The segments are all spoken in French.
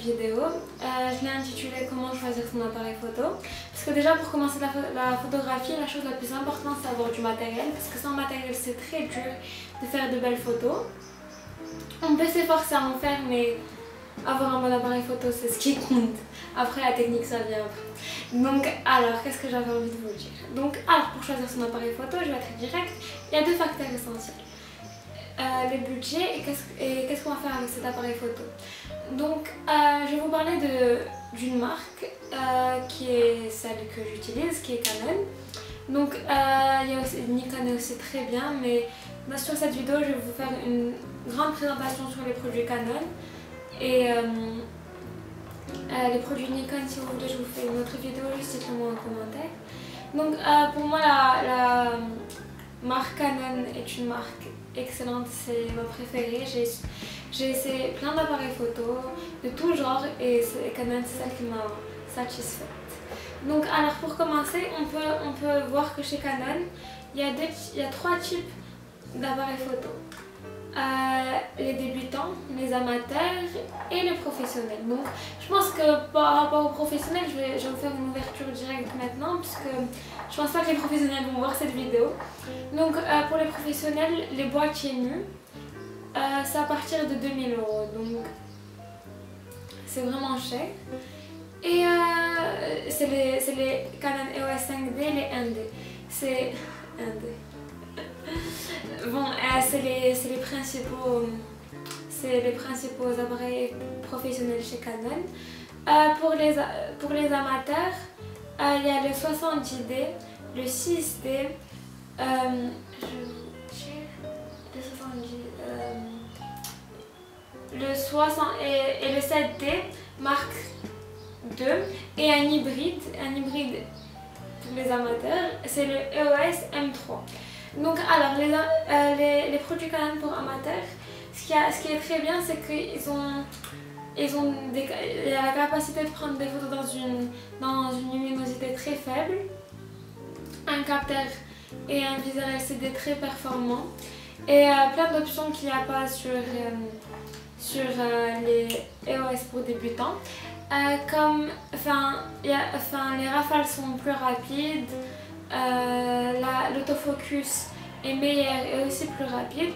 vidéo. Je l'ai intitulée Comment choisir son appareil photo. Parce que déjà pour commencer la photographie, la chose la plus importante c'est d'avoir du matériel. Parce que sans matériel c'est très dur de faire de belles photos. On peut s'efforcer à en faire mais avoir un bon appareil photo c'est ce qui compte. Après la technique ça vient après. Donc alors qu'est-ce que j'avais envie de vous dire. Donc alors pour choisir son appareil photo je vais être directe. Il y a deux facteurs essentiels. Le budget et qu'est-ce qu'on va faire avec cet appareil photo. Donc je vais vous parler d'une marque qui est celle que j'utilise, qui est Canon. Donc il y a aussi Nikon est aussi très bien, mais sur cette vidéo je vais vous faire une grande présentation sur les produits Canon et les produits Nikon. Si vous voulez je vous fais une autre vidéo, juste dites-le-moi en commentaire. Donc pour moi la marque Canon est une marque excellente, c'est ma préférée. J'ai essayé plein d'appareils photo de tout genre et Canon c'est celle qui m'a satisfaite. Donc alors pour commencer, on peut voir que chez Canon, il y a trois types d'appareils photo. Les débutants, les amateurs et les professionnels. Donc je pense que par rapport aux professionnels, je vais vous faire une ouverture directe maintenant puisque je pense pas que les professionnels vont voir cette vidéo. Donc pour les professionnels, les boîtiers nus, c'est à partir de 2000 €. Donc c'est vraiment cher. Et c'est les Canon EOS 5D, les 1D. C'est 1D. Bon, c'est les principaux appareils professionnels chez Canon. Pour les amateurs, il y a le 70D, le 6D, le 60 et le 7D Mark II et un hybride pour les amateurs, c'est le EOS M3. Donc alors les produits Canon pour amateurs, ce qui est très bien c'est qu'ils ont la capacité de prendre des photos dans une luminosité très faible, un capteur et un viseur LCD très performant et plein d'options qu'il n'y a pas sur les EOS pour débutants. Les rafales sont plus rapides, l'autofocus est meilleur et aussi plus rapide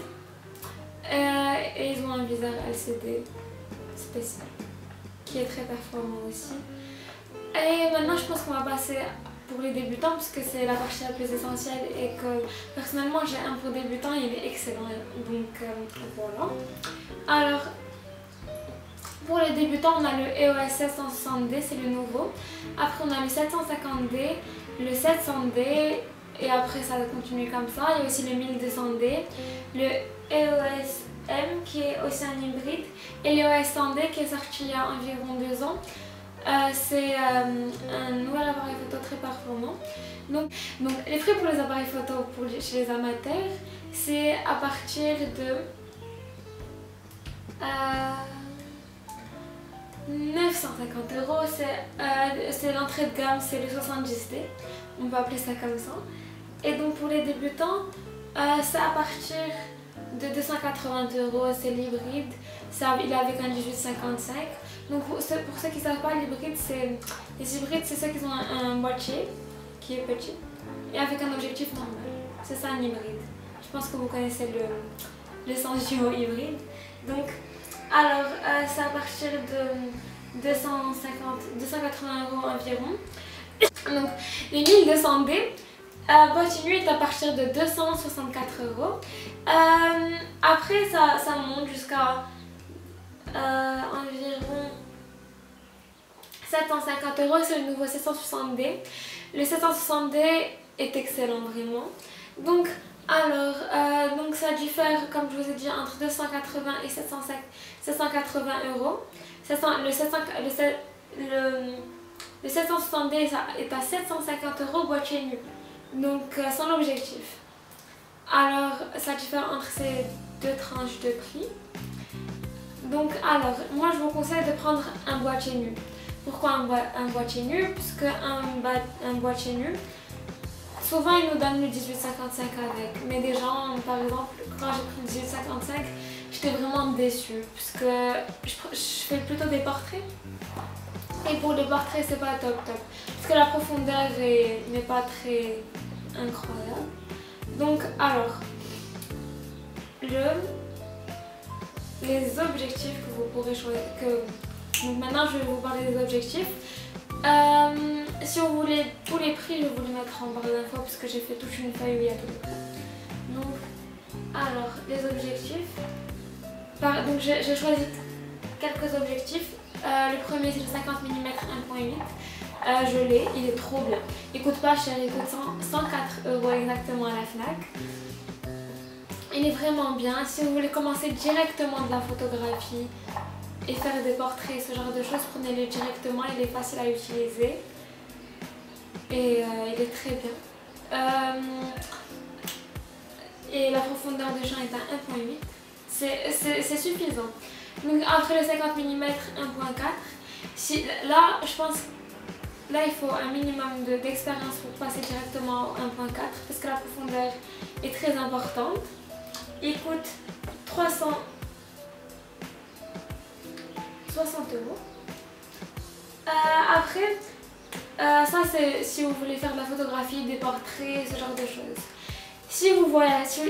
et ils ont un viseur LCD spécial qui est très performant aussi. Et maintenant je pense qu'on va passer pour les débutants parce que c'est la partie la plus essentielle et que personnellement j'ai un pour débutants, il est excellent, donc voilà. Alors pour les débutants on a le EOS 760D, c'est le nouveau. Après on a le 750D, le 700D et après ça continue comme ça. Il y a aussi le 1200D, le EOS M qui est aussi un hybride et l'EOS 100D qui est sorti il y a environ 2 ans. C'est un nouvel appareil photo très performant. Donc les prix pour les appareils photo chez les amateurs, c'est à partir de 950 €. C'est l'entrée de gamme, c'est le 70D, on peut appeler ça comme ça. Et donc pour les débutants, c'est à partir de 280 €, c'est l'hybride, il est avec un 1855. Donc pour ceux qui ne savent pas, les hybrides c'est ceux qui ont un boîtier qui est petit et avec un objectif normal. C'est ça un hybride. Je pense que vous connaissez le sens du mot hybride. Donc alors c'est à partir de 280 € environ. Donc les 1200D, boîtier nu est à partir de 264 €. Après ça monte jusqu'à environ 750 €, c'est le nouveau 760D. Le 760D est excellent vraiment. Donc alors donc ça diffère comme je vous ai dit entre 280 et 780 €. Le 760D est à 750 € boîtier nu, donc sans l'objectif. Alors ça diffère entre ces deux tranches de prix. Donc alors moi je vous conseille de prendre un boîtier nu. Pourquoi un boîtier nu? Parce qu'un boîtier nu, souvent ils nous donnent le 1855 avec, mais des gens, par exemple, quand j'ai pris le 1855, j'étais vraiment déçue parce que je fais plutôt des portraits. Et pour les portraits, c'est pas top. Parce que la profondeur n'est pas très incroyable. Donc, alors, les objectifs que vous pourrez choisir. Donc maintenant, je vais vous parler des objectifs. Si vous voulez tous les prix, je vais vous les mettre en barre d'infos parce que j'ai fait toute une feuille où il y a tous les prix. Donc, alors, les objectifs. Donc, j'ai choisi quelques objectifs. Le premier, c'est le 50 mm 1.8. Je l'ai, il est trop bien. Il coûte pas cher, il coûte 104 € exactement à la Fnac. Il est vraiment bien. Si vous voulez commencer directement de la photographie et faire des portraits, ce genre de choses, prenez-le directement, il est facile à utiliser. Et il est très bien. Et la profondeur de champ est à 1.8. C'est suffisant. Donc après le 50 mm 1.4, là je pense là il faut un minimum d'expérience pour passer directement au 1.4 parce que la profondeur est très importante. Il coûte 360 €. Après, ça c'est si vous voulez faire de la photographie, des portraits, ce genre de choses. Si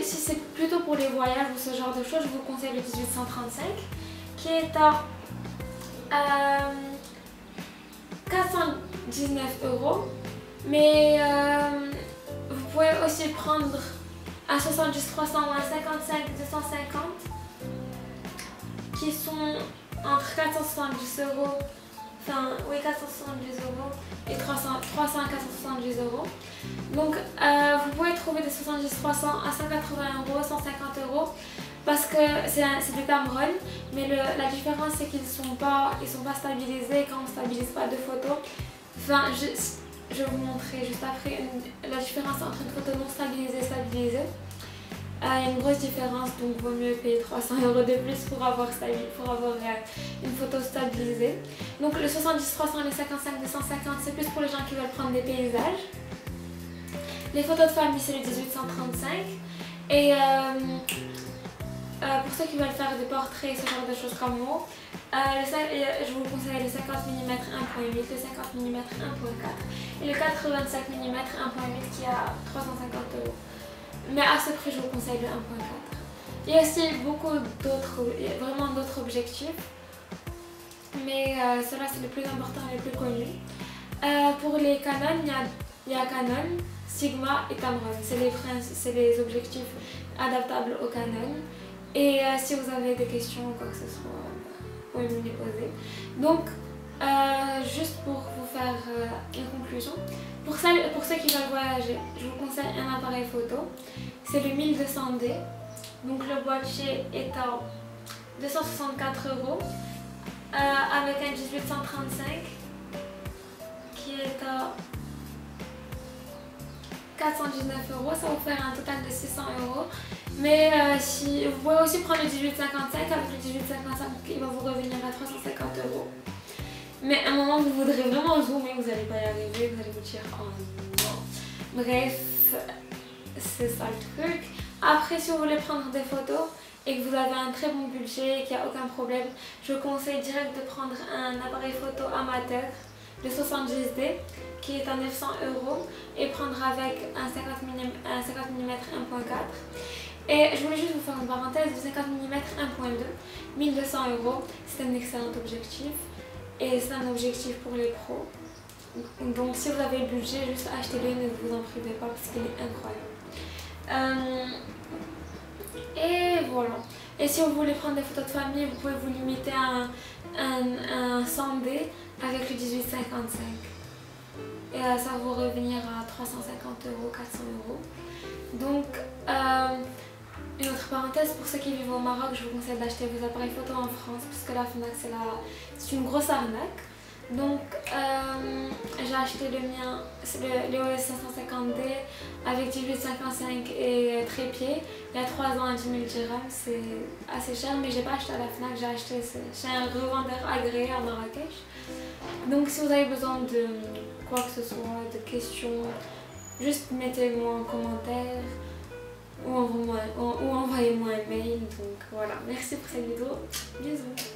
c'est plutôt pour les voyages ou ce genre de choses, je vous conseille le 1835 qui est à 419 €. Mais vous pouvez aussi prendre un 70 300 ou un 55 250 qui sont entre 470 €, enfin oui 470 € et 300 470 €. Donc vous pouvez trouver des 70 300 à 180 €, 150 € parce que c'est du Tamron, mais la différence c'est qu'ils sont pas stabilisés. Quand on ne stabilise pas de photos, enfin je vais vous montrer juste après la différence entre une photo non stabilisée et stabilisée. Il y a une grosse différence, donc il vaut mieux payer 300 € de plus pour avoir une photo stabilisée. Donc le 70 300, les 55 250, c'est plus pour les gens qui veulent prendre des paysages. Les photos de famille, c'est le 1835. Et pour ceux qui veulent faire des portraits, ce genre de choses comme moi, je vous conseille le 50 mm 1.8, le 50 mm 1.4 et le 85 mm 1.8 qui est à 350 €. Mais à ce prix, je vous conseille le 1.4. Il y a aussi vraiment d'autres objectifs, mais ceux-là c'est les plus importants et les plus connus. Pour les Canon, il y a Canon, Sigma et Tamron. C'est les objectifs adaptables au Canon. Et si vous avez des questions ou quoi que ce soit, vous pouvez me les poser. Donc, juste pour vous faire une conclusion, pour ceux qui veulent voyager, je vous conseille un appareil photo. C'est le 1200D. Donc le boîtier est à 264 € avec un 1835 qui est à 419 €. Ça va vous faire un total de 600 €. Mais vous pouvez aussi prendre le 1855. Avec le 1855, il va vous revenir à 350 €. Mais à un moment, vous voudrez vraiment zoomer, vous n'allez pas y arriver, vous allez vous dire oh non. Bref, c'est ça le truc. Après, si vous voulez prendre des photos et que vous avez un très bon budget et qu'il n'y a aucun problème, je vous conseille direct de prendre un appareil photo amateur, le 70D, qui est à 900 € et prendre avec un 50 mm 1.4. Et je voulais juste vous faire une parenthèse, le 50 mm 1.2, 1200 €, c'est un excellent objectif. Et c'est un objectif pour les pros. Donc si vous avez le budget, juste achetez-le, ne vous en privez pas parce qu'il est incroyable. Et voilà. Et si vous voulez prendre des photos de famille, vous pouvez vous limiter à un 100D avec le 1855. Et ça va vous revenir à 350 €, 400 €. Donc, une autre parenthèse, pour ceux qui vivent au Maroc, je vous conseille d'acheter vos appareils photo en France parce que la Fnac c'est une grosse arnaque. Donc j'ai acheté le mien, c'est le EOS 550D avec 1855 et trépied. Il y a 3 ans à 10 000 dirhams, c'est assez cher, mais j'ai pas acheté à la Fnac, j'ai acheté chez un revendeur agréé à Marrakech. Donc si vous avez besoin de quoi que ce soit, de questions, juste mettez-moi en commentaire ou envoyez-moi envoyez-moi un mail. Donc voilà, merci pour cette vidéo. Bisous.